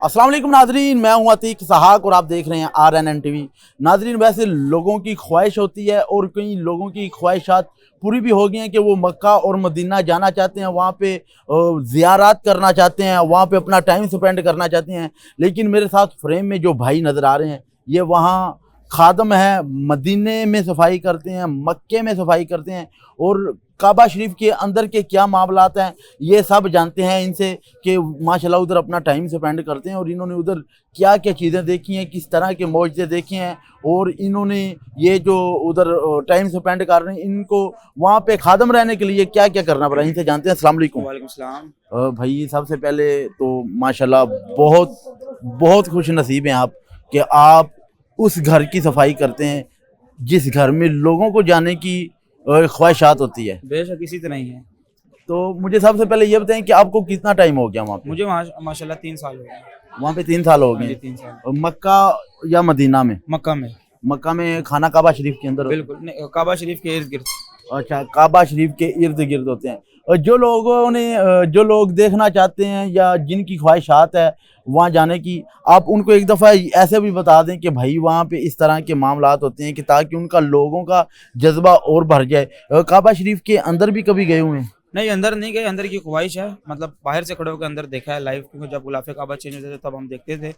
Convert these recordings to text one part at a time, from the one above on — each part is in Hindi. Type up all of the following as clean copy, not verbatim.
अस्सलाम वालेकुम नाजरीन, मैं हूं अतीक सहाक और आप देख रहे हैं RNN TV। नाजरीन, वैसे लोगों की ख्वाहिश होती है और कई लोगों की ख्वाहिशात पूरी भी हो गई हैं कि वो मक्का और मदीना जाना चाहते हैं, वहाँ पे ज़ियारत करना चाहते हैं, वहाँ पे अपना टाइम स्पेंड करना चाहते हैं। लेकिन मेरे साथ फ्रेम में जो भाई नज़र आ रहे हैं, ये वहाँ खादम है, मदीने में सफाई करते हैं, मक्के में सफाई करते हैं और काबा शरीफ के अंदर के क्या मामलात हैं ये सब जानते हैं इनसे कि माशाल्लाह उधर अपना टाइम स्पेंड करते हैं और इन्होंने उधर क्या क्या चीज़ें देखी हैं, किस तरह के मौजज़े देखे हैं और इन्होंने ये जो उधर टाइम स्पेंड कर रहे हैं, इनको वहाँ पे खादम रहने के लिए क्या क्या करना पड़ा, इनसे जानते हैं। अस्सलाम वालेकुम। वालेकुम सलाम। भाई, सबसे पहले तो माशाल्लाह बहुत बहुत खुश नसीब हैं आप कि आप उस घर की सफाई करते हैं जिस घर में लोगों को जाने की ख्वाहिशात होती है। बेशक इसी तरह ही है। तो मुझे सबसे पहले ये बताएं कि आपको कितना टाइम हो गया वहाँ पे? मुझे माशाल्लाह 3 साल हो गए। वहाँ पे 3 साल हो हाँ जी, गए। 3 साल। और मक्का या मदीना में? मक्का में। मक्का में खाना काबा शरीफ के अंदर? बिल्कुल नहीं, काबा शरीफ के इर्द गिर्द। अच्छा, काबा शरीफ के इर्द गिर्द होते हैं। और जो लोग देखना चाहते हैं या जिनकी ख्वाहिशात है वहाँ जाने की, आप उनको एक दफ़ा ऐसे भी बता दें कि भाई वहाँ पे इस तरह के मामलात होते हैं कि ताकि उनका लोगों का जज्बा और बढ़ जाए। काबा शरीफ के अंदर भी कभी गए हुए हैं? नहीं, अंदर नहीं गए। अंदर की ख्वाहिश है, मतलब बाहर से खड़े होकर अंदर देखा है लाइव, क्योंकि जब गुलाफ़े काबा चेंज होते थे तब हम देखते थे।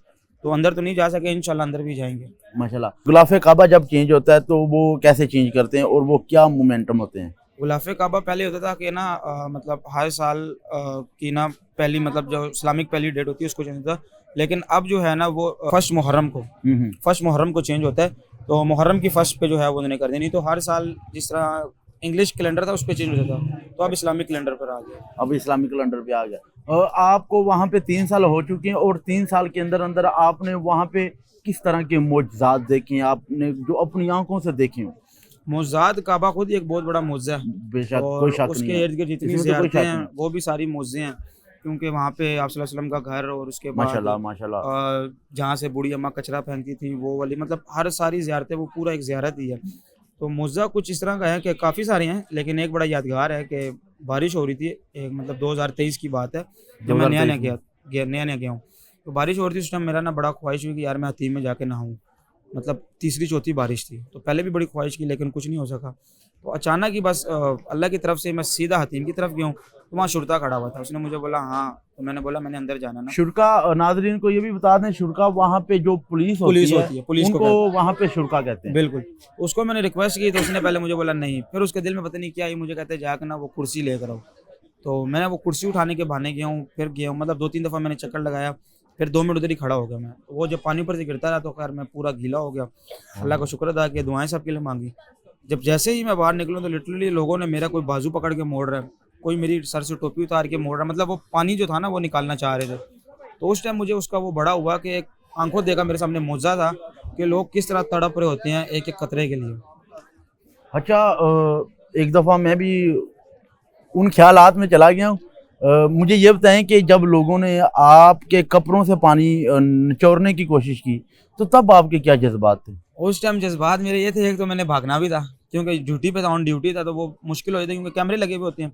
तो अंदर तो नहीं जा सके, इंशाल्लाह अंदर भी जाएंगे। माशाल्लाह। गुलाफ़े काबा जब चेंज होता है तो वो कैसे चेंज करते हैं और वो क्या मोमेंटम होते हैं? गुलाफ़े काबा पहले होता था कि ना मतलब हर साल की ना पहली, मतलब जो इस्लामिक पहली डेट होती है उसको चेंज होता है। लेकिन अब जो है ना वो फर्स्ट मुहर्रम को चेंज होता है। तो मुहर्रम की फर्स्ट पे जो है वो उन्होंने कर देनी। तो हर साल जिस तरह इंग्लिश कैलेंडर था उस पर चेंज होता था, तो अब इस्लामिक कैलेंडर पर आ गया। अब इस्लामिक कैलेंडर पे आ गया। आपको वहाँ पे 3 साल हो चुके हैं और 3 साल के अंदर अंदर आपने वहाँ पे किस तरह के मौजज़ात देखे हैं, आपने जो अपनी आंखों से देखे हों? मौज़ात काबा खुद ही एक बहुत बड़ा मुअज़्ज़ा है, बेशक, कोई और शक नहीं उसके है, इर्द गिर्द जितनी इसमें तो कोई ज़ियारतें शक हैं नहीं। वो भी सारी मुअज़्ज़े हैं, क्योंकि वहाँ पे आप सल्लल्लाहु अलैहि वसल्लम का घर, और उसके बाद माशाल्लाह माशाल्लाह। जहाँ से बूढ़ी अम्मा कचरा फेंकती थी वो वाली, मतलब हर सारी ज़ियारतें वो पूरा एक ज़ियारत ही है। तो मुअज़्ज़ा कुछ इस तरह का है कि काफ़ी सारे हैं, लेकिन एक बड़ा यादगार है कि बारिश हो रही थी, एक मतलब 2023 की बात है, जब मैं नया 2023 नया गया हूँ। तो बारिश हो रही थी उस टाइम, मेरा ना बड़ा ख्वाहिश हुई कि यार मैं हतीम में जाके नहाऊँ। मतलब तीसरी चौथी बारिश थी, तो पहले भी बड़ी ख्वाहिश की लेकिन कुछ नहीं हो सका। तो अचानक ही बस अल्लाह की तरफ से मैं सीधा हतीम की तरफ गया हूँ, तो वहाँ शुरता खड़ा हुआ था। उसने मुझे बोला हाँ, तो मैंने बोला मैंने अंदर जाना ना। शुरका, नाज़रीन को ये भी बता दें, शुरका वहाँ पे जो पुलिस होती है पुलिस को उनको वहाँ पे शुरका कहते हैं। बिल्कुल। उसको मैंने रिक्वेस्ट की तो उसने पहले मुझे बोला नहीं, फिर उसके दिल में पता नहीं क्या आई, मुझे कहते जाकर ना वो कुर्सी लेकर आओ। तो मैंने वो कुर्सी उठाने के बहाने गया हूँ, फिर गया हूँ, मतलब 2-3 दफ़ा मैंने चक्कर लगाया, फिर 2 मिनट उधर ही खड़ा हो गया मैं। वो जब पानी ऊपर से गिरता रहा तो खैर मैं पूरा गीला हो गया। अल्लाह का शुक्र अदा किया, दुआएं सबके लिए मांगी। जब जैसे ही मैं बाहर निकलूँ तो लिटरली लोगों ने मेरा कोई बाजू पकड़ के मोड़ रहा है, कोई मेरी सर से टोपी उतार के मोड़ रहा है, मतलब वो पानी जो था ना वो निकालना चाह रहे थे। तो उस टाइम मुझे उसका वो बड़ा हुआ कि एक आंखों देखा मेरे सामने मुअज़्ज़ा था कि लोग किस तरह तड़प रहे होते हैं एक एक कतरे के लिए। अच्छा, एक दफ़ा मैं भी उन ख्यालात में चला गया हूँ। मुझे ये बताएं कि जब लोगों ने आपके कपड़ों से पानी निचोड़ने की कोशिश की तो तब आपके क्या जज्बात थे? उस टाइम जज्बात मेरे ये थे, एक तो मैंने भागना भी था क्योंकि ड्यूटी पे था, ऑन ड्यूटी था, तो वो मुश्किल हो जाती है क्योंकि कैमरे लगे हुए होते हैं।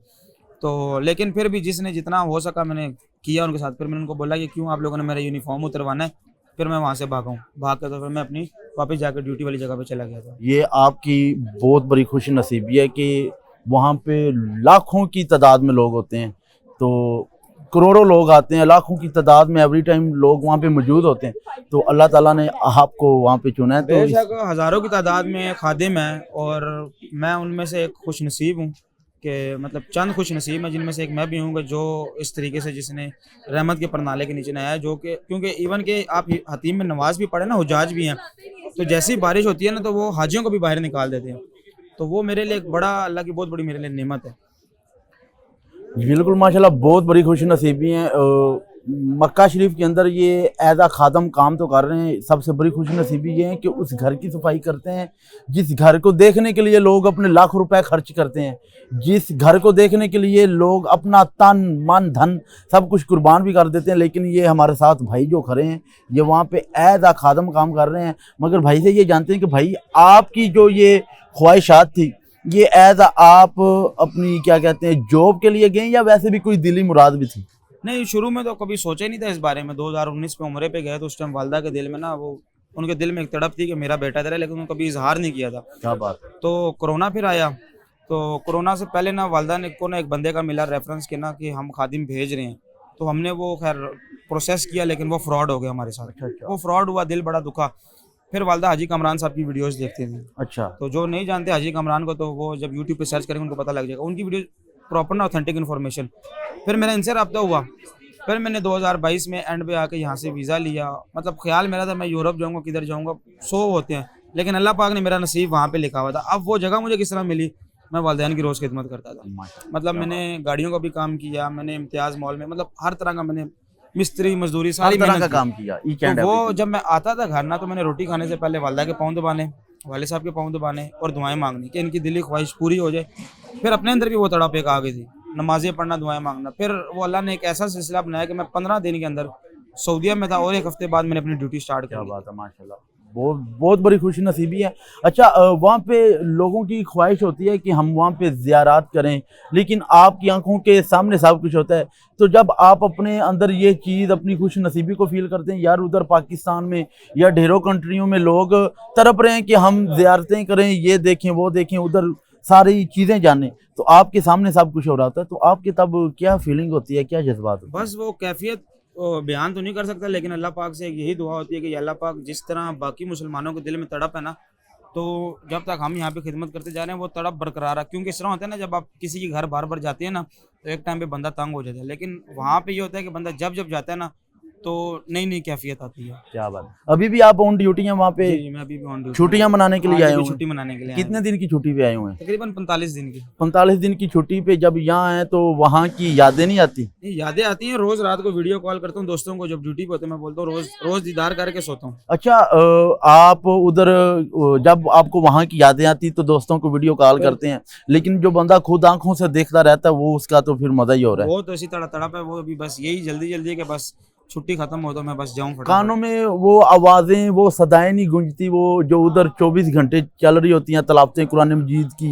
तो लेकिन फिर भी जिसने जितना हो सका मैंने किया उनके साथ। फिर मैंने उनको बोला कि क्यों आप लोगों ने मेरा यूनिफॉर्म उतरवाना है। फिर मैं वहाँ से भागा हूँ, भाग कर तो फिर मैं अपनी वापस जाकर ड्यूटी वाली जगह पे चला गया था। ये आपकी बहुत बड़ी खुश नसीबी है कि वहाँ पे लाखों की तादाद में लोग होते हैं, तो करोड़ों लोग आते हैं, लाखों की तादाद में एवरी टाइम लोग वहाँ पे मौजूद होते हैं, तो अल्लाह ताला ने आपको वहाँ पे चुना है। तो बेशक हज़ारों की तादाद में खादिम हैं और मैं उनमें से एक खुश नसीब हूँ कि मतलब चंद खुश नसीब हैं जिनमें से एक मैं भी हूँ, जो इस तरीके से जिसने रहमत के परनाले के नीचे आया है, जो कि क्योंकि इवन के आप हतीम में नमाज भी पढ़े ना, हुजाज भी हैं, तो जैसी बारिश होती है ना तो वो हाजियों को भी बाहर निकाल देते हैं। तो वो मेरे लिए एक बड़ा, अल्लाह की बहुत बड़ी मेरे लिए नेमत है। बिल्कुल माशाल्लाह, बहुत बड़ी खुश नसीबी हैं। मक्का शरीफ के अंदर ये एज़ आ खादम काम तो कर रहे हैं। सबसे बड़ी खुश नसीबी ये है कि उस घर की सफाई करते हैं जिस घर को देखने के लिए लोग अपने लाख रुपए खर्च करते हैं, जिस घर को देखने के लिए लोग अपना तन मन धन सब कुछ कुर्बान भी कर देते हैं। लेकिन ये हमारे साथ भाई जो खड़े हैं ये वहाँ पे एज़ आ खादम काम कर रहे हैं। मगर भाई से ये जानते हैं कि भाई आपकी जो ये ख्वाहिशात थी ये एज आप अपनी क्या कहते हैं जॉब के लिए गए या वैसे भी कोई दिली मुराद भी थी? नहीं, शुरू में तो कभी सोचा ही नहीं था इस बारे में। 2019 में उम्रे पे गए तो उस टाइम वालदा के दिल में ना वो उनके दिल में एक तड़प थी कि मेरा बेटा इधर है, लेकिन उन्होंने कभी इजहार नहीं किया था। क्या बात है। तो कोरोना फिर आया, तो कोरोना से पहले ना वालदा ने को ना एक बंदे का मिला रेफरेंस के ना कि हम खादिम भेज रहे हैं, तो हमने वो खैर प्रोसेस किया, लेकिन वो फ्रॉड हो गया हमारे साथ। अच्छा। वो फ्रॉड हुआ, दिल बड़ा दुखा। फिर वालदा हाजी कमरान साहब की वीडियोस देखते थे। अच्छा। तो जो नहीं जानते हाजी कमरान को, तो वो जब यूट्यूब पे सर्च करेंगे उनको पता लग जाएगा, उनकी वीडियो प्रॉपर ना ऑथेंटिक इन्फॉर्मेशन। फिर मेरा इनसे रब्ता हुआ, फिर मैंने 2022 में एंड पे आके यहाँ से वीज़ा लिया। मतलब ख्याल मेरा था मैं यूरोप जाऊँगा, किधर जाऊँगा, 100 होते हैं, लेकिन अल्लाह पाक ने मेरा नसीब वहाँ पे लिखा हुआ था। अब वो जगह मुझे किस तरह मिली, मैं वालिदैन की रोज़ खिदमत करता था। मतलब मैंने गाड़ियों का भी काम किया, मैंने इम्तियाज़ मॉल में, मतलब हर तरह का मैंने मिस्त्री मजदूरी सारी हर तरह मेहनत का की। काम किया, ईच एंड तो वो एवरीथिंग। जब मैं आता था घर ना, तो मैंने रोटी खाने से पहले वालदा के पाँव दबाने, वाले साहब के पाँव दबाने और दुआएं मांगनी कि इनकी दिली ख्वाहिश पूरी हो जाए। फिर अपने अंदर भी वो तड़प एक आ गई थी, नमाज़ें पढ़ना, दुआएं मांगना। फिर वो अल्लाह ने एक ऐसा सिलसिला बनाया कि मैं 15 दिन के अंदर सऊदीया में था और 1 हफ्ते बाद मैंने अपनी ड्यूटी स्टार्ट क्या कर बात है, माशाल्लाह। बहुत बहुत बड़ी खुशी नसीबी है। अच्छा, वहाँ पे लोगों की ख्वाहिश होती है कि हम वहाँ पे ज़ियारत करें, लेकिन आपकी आंखों के सामने सब कुछ होता है। तो जब आप अपने अंदर ये चीज़ अपनी खुश नसीबी को फील करते हैं, यार उधर पाकिस्तान में या ढेरों कंट्रियों में लोग तड़प रहे हैं कि हम ज़ियारतें करें, ये देखें वो देखें, उधर सारी चीज़ें जानें, तो आपके सामने सब कुछ हो रहा होता है, तो आपकी तब क्या फीलिंग होती है, क्या जज्बात होते हैं? बस वो कैफियत बयान तो नहीं कर सकता, लेकिन अल्लाह पाक से एक यही दुआ होती है कि अल्लाह पाक जिस तरह बाकी मुसलमानों के दिल में तड़प है ना, तो जब तक हम यहाँ पे खिदमत करते जा रहे हैं वो तड़प बरकरार है। क्योंकि इस तरह होता है ना, जब आप किसी के घर बार बार जाते हैं ना, तो एक टाइम पे बंदा तंग हो जाता है, लेकिन वहाँ पे ये होता है कि बंदा जब जब जाता है ना, तो नई नई कैफियत आती है। क्या बात है। अभी भी आप ऑन ड्यूटी हैं वहाँ पे? जी, मैं अभी भी ऑन ड्यूटी छुट्टियां मनाने के लिए आज आए भी हुए छुट्टी हैं? मनाने के लिए आए कितने हैं। दिन की छुट्टी पे आए हुए हैं? तकरीबन 45 दिन की। 45 दिन की छुट्टी पे जब यहाँ आए तो वहाँ की यादें नहीं आती? नहीं, यादें आती हैं। रोज रात को वीडियो कॉल करता हूँ दोस्तों को, जब ड्यूटी पे होते हैं मैं बोलता हूँ रोज रोज दीदार करके सोता हूँ। अच्छा, आप उधर जब आपको वहाँ की यादें आती तो दोस्तों को वीडियो कॉल करते हैं, लेकिन जो बंदा खुद आंखों से देखता रहता है वो उसका तो फिर मजा ही हो रहा है। वो तो ऐसी तड़प है, वो अभी बस यही जल्दी जल्दी है कि बस छुट्टी खत्म हो तो मैं बस जाऊँ कानों फटाफट। में वो आवाज़ें, वो सदाएं नहीं गूंजती, वो जो उधर 24 घंटे चल रही होती हैं तलावतें कुरान मजीद की,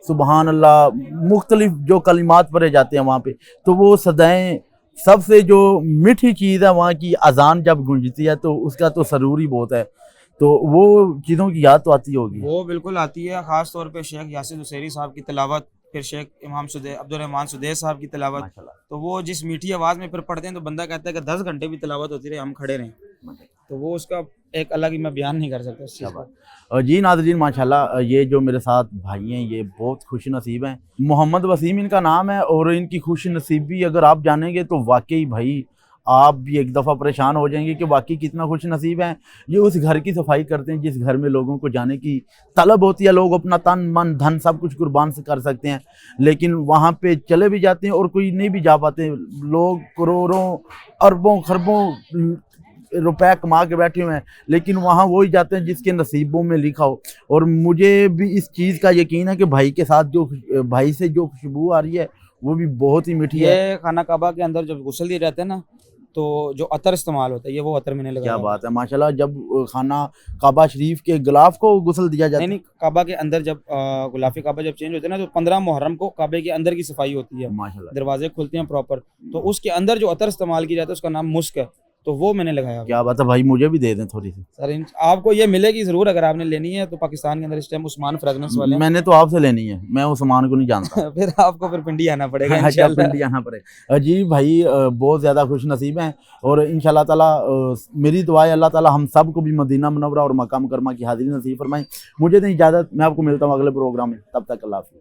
सुबहान अल्लाह, मुख्तलिफ जो कलिमात पढ़े जाते हैं वहाँ पे, तो वो सदाएं, सबसे जो मीठी चीज़ है वहाँ की अजान जब गूंजती है तो उसका तो सरूर ही बहुत है, तो वो चीज़ों की याद तो आती होगी। वो बिल्कुल आती है, ख़ास तौर पे शेख यासिर हुसैनी साहब की तिलावत, फिर शेख इमाम अब्दुल रहमान सुदैस साहब की तिलावत। माशाल्लाह। तो वो जिस मीठी आवाज़ में फिर पढ़ते हैं तो बंदा कहता है कि 10 घंटे भी तिलावत होती रहे हम खड़े रहें। तो वो उसका एक अलग ही मैं बयान नहीं कर सकता उस चीज़ को। जी नाज़रीन, माशाल्लाह, ये जो मेरे साथ भाई हैं ये बहुत खुश नसीब हैं। मोहम्मद वसीम इनका नाम है, और इनकी खुश नसीबी अगर आप जानेंगे तो वाकई भाई आप भी एक दफ़ा परेशान हो जाएंगे कि वाकई कितना खुश नसीब हैं। ये उस घर की सफाई करते हैं जिस घर में लोगों को जाने की तलब होती है, लोग अपना तन मन धन सब कुछ कुर्बान से कर सकते हैं, लेकिन वहाँ पे चले भी जाते हैं और कोई नहीं भी जा पाते। लोग करोड़ों अरबों खरबों रुपए कमा के बैठे हुए हैं, लेकिन वहाँ वही जाते हैं जिसके नसीबों में लिखा हो। और मुझे भी इस चीज़ का यकीन है कि भाई के साथ जो भाई से जो खुशबू आ रही है वो भी बहुत ही मीठी है। ये खाना काबा के अंदर जब गुस्ल दिए जाते हैं ना, तो जो अतर इस्तेमाल होता है, ये वो अतर मैंने लगाया। क्या बात है, माशाल्लाह। जब खाना काबा शरीफ के गिलाफ को गुस्ल दिया जाता है? नहीं, काबा के अंदर जब गुलाफी काबा जब चेंज होते हैं ना, तो 15 मुहर्रम को काबे के अंदर की सफाई होती है, माशाल्लाह। दरवाजे खुलते हैं प्रॉपर, तो उसके अंदर जो अतर इस्तेमाल किया जाता है उसका नाम मुस्क है, तो वो मैंने लगाया। क्या बात है भाई, मुझे भी दे दें थोड़ी सी। सर आपको ये मिलेगी ज़रूर, अगर आपने लेनी है तो पाकिस्तान के अंदर इस टाइम उस्मान फ्रेगनेंस वाले हैं। मैंने तो आपसे लेनी है, मैं उस सामान को नहीं जानता। फिर आपको फिर पिंडी आना पड़ेगा अच्छा, इंशाल्लाह। पिंडी आना पड़ेगा। जी भाई, बहुत ज़्यादा खुश नसीब हैं, और इंशाल्लाह ताला मेरी दुआ है अल्लाह ताला हम सब को भी मदीना मुनव्वरा और मक्का मुकरमा की हाज़िरी नसीब फरमाएं। मुझे तो इजाज़त, मैं आपको मिलता हूँ अगले प्रोग्राम में, तब तक अल्लाह हाफ़िज़।